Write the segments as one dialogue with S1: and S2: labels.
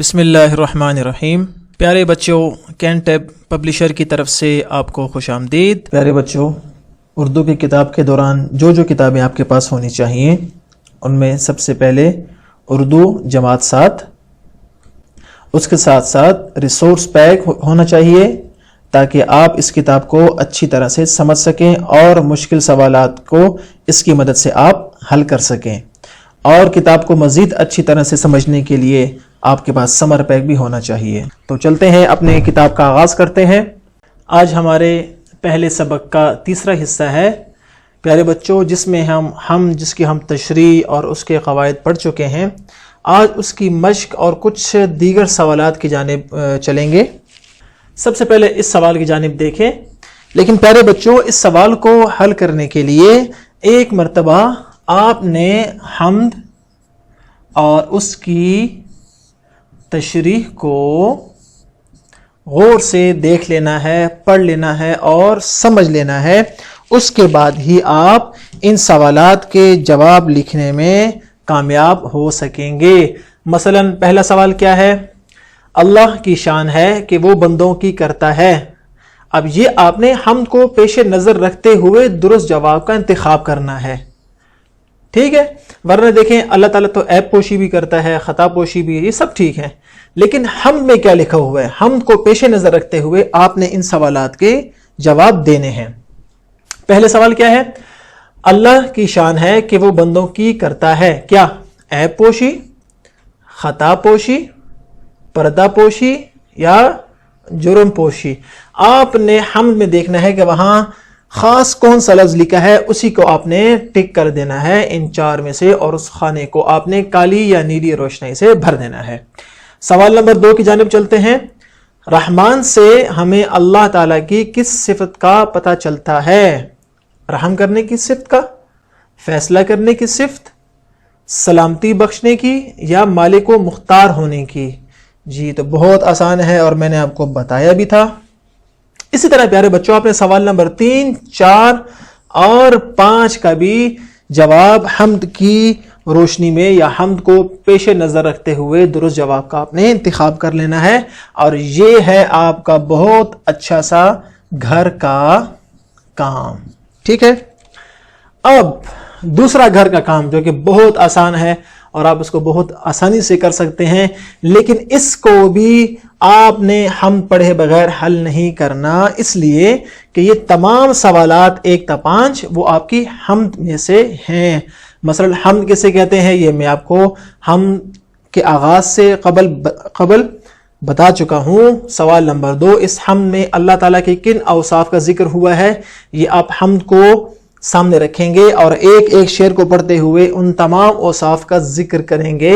S1: بسم اللہ الرحمن الرحیم۔ پیارے بچوں، کینٹیب پبلشر کی طرف سے آپ کو خوش آمدید۔ پیارے بچوں، اردو کی کتاب کے دوران جو کتابیں آپ کے پاس ہونی چاہیے ان میں سب سے پہلے اردو جماعت 7، اس کے ساتھ ساتھ ریسورس پیک ہونا چاہیے تاکہ آپ اس کتاب کو اچھی طرح سے سمجھ سکیں اور مشکل سوالات کو اس کی مدد سے آپ حل کر سکیں، اور کتاب کو مزید اچھی طرح سے سمجھنے کے لیے آپ کے پاس سمر پیک بھی ہونا چاہیے۔ تو چلتے ہیں، اپنے کتاب کا آغاز کرتے ہیں۔ آج ہمارے پہلے سبق کا تیسرا حصہ ہے پیارے بچوں، جس میں جس کی ہم تشریح اور اس کے قواعد پڑھ چکے ہیں۔ آج اس کی مشق اور کچھ دیگر سوالات کی جانب چلیں گے۔ سب سے پہلے اس سوال کی جانب دیکھیں، لیکن پیارے بچوں اس سوال کو حل کرنے کے لیے ایک مرتبہ آپ نے حمد اور اس کی تشریح کو غور سے دیکھ لینا ہے، پڑھ لینا ہے اور سمجھ لینا ہے۔ اس کے بعد ہی آپ ان سوالات کے جواب لکھنے میں کامیاب ہو سکیں گے۔ مثلا پہلا سوال کیا ہے؟ اللہ کی شان ہے کہ وہ بندوں کی کرتا ہے۔ اب یہ آپ نے حمد کو پیش نظر رکھتے ہوئے درست جواب کا انتخاب کرنا ہے، ٹھیک ہے؟ ورنہ دیکھیں اللہ تعالیٰ تو عیب پوشی بھی کرتا ہے، خطا پوشی بھی، یہ سب ٹھیک ہے، لیکن حمد میں کیا لکھا ہوا ہے؟ حمد کو پیش نظر رکھتے ہوئے آپ نے ان سوالات کے جواب دینے ہیں۔ پہلے سوال کیا ہے؟ اللہ کی شان ہے کہ وہ بندوں کی کرتا ہے کیا؟ عیب پوشی، خطا پوشی، پردہ پوشی یا جرم پوشی؟ آپ نے حمد میں دیکھنا ہے کہ وہاں خاص کون سا لفظ لکھا ہے، اسی کو آپ نے ٹک کر دینا ہے ان چار میں سے، اور اس خانے کو آپ نے کالی یا نیلی روشنائی سے بھر دینا ہے۔ سوال نمبر 2 کی جانب چلتے ہیں۔ رحمان سے ہمیں اللہ تعالیٰ کی کس صفت کا پتہ چلتا ہے؟ رحم کرنے کی صفت کا، فیصلہ کرنے کی صفت، سلامتی بخشنے کی، یا مالک و مختار ہونے کی؟ جی تو بہت آسان ہے اور میں نے آپ کو بتایا بھی تھا۔ اسی طرح پیارے بچوں آپ نے سوال نمبر 3، 4 اور 5 کا بھی جواب حمد کی روشنی میں یا حمد کو پیش نظر رکھتے ہوئے درست جواب کا آپ نے انتخاب کر لینا ہے، اور یہ ہے آپ کا بہت اچھا سا گھر کا کام، ٹھیک ہے؟ اب دوسرا گھر کا کام جو کہ بہت آسان ہے اور آپ اس کو بہت آسانی سے کر سکتے ہیں، لیکن اس کو بھی آپ نے حمد پڑھے بغیر حل نہیں کرنا، اس لیے کہ یہ تمام سوالات 1 تا 5 وہ آپ کی حمد میں سے ہیں۔ مثلا حمد کسے کہتے ہیں یہ میں آپ کو حمد کے آغاز سے قبل بتا چکا ہوں۔ سوال نمبر 2، اس حمد میں اللہ تعالیٰ کے کن اوصاف کا ذکر ہوا ہے؟ یہ آپ حمد کو سامنے رکھیں گے اور ایک ایک شعر کو پڑھتے ہوئے ان تمام اوصاف کا ذکر کریں گے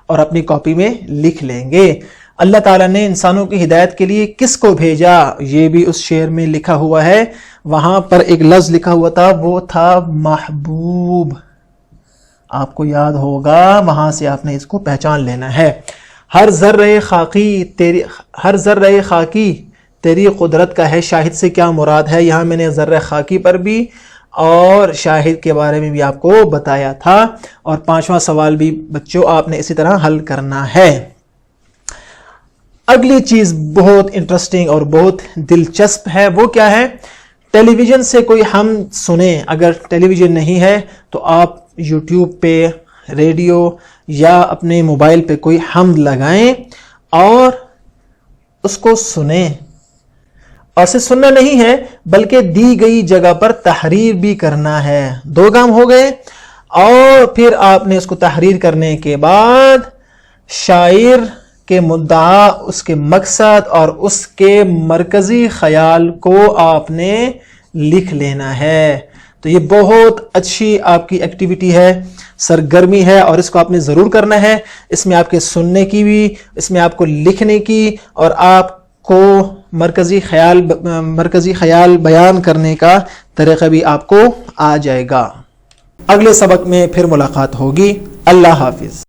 S1: اور اپنی کاپی میں لکھ لیں گے۔ اللہ تعالیٰ نے انسانوں کی ہدایت کے لیے کس کو بھیجا؟ یہ بھی اس شعر میں لکھا ہوا ہے۔ وہاں پر ایک لفظ لکھا ہوا تھا، وہ تھا محبوب، آپ کو یاد ہوگا، وہاں سے آپ نے اس کو پہچان لینا ہے۔ ہر ذرہ خاکی تیری قدرت کا ہے، شاہد سے کیا مراد ہے؟ یہاں میں نے ذرہ خاکی پر بھی اور شاہد کے بارے میں بھی آپ کو بتایا تھا، اور 5واں سوال بھی بچوں آپ نے اسی طرح حل کرنا ہے۔ اگلی چیز بہت انٹرسٹنگ اور بہت دلچسپ ہے، وہ کیا ہے؟ ٹیلی ویژن سے کوئی حمد سنیں۔ اگر ٹیلی ویژن نہیں ہے تو آپ یوٹیوب پہ، ریڈیو یا اپنے موبائل پہ کوئی حمد لگائیں اور اس کو سنیں، اور صرف سننا نہیں ہے بلکہ دی گئی جگہ پر تحریر بھی کرنا ہے۔ 2 کام ہو گئے، اور پھر آپ نے اس کو تحریر کرنے کے بعد شاعر کے مدعا، اس کے مقصد اور اس کے مرکزی خیال کو آپ نے لکھ لینا ہے۔ تو یہ بہت اچھی آپ کی ایکٹیویٹی ہے، سرگرمی ہے، اور اس کو آپ نے ضرور کرنا ہے۔ اس میں آپ کے سننے کی بھی، اس میں آپ کو لکھنے کی، اور آپ کو مرکزی خیال بیان کرنے کا طریقہ بھی آپ کو آ جائے گا۔ اگلے سبق میں پھر ملاقات ہوگی۔ اللہ حافظ۔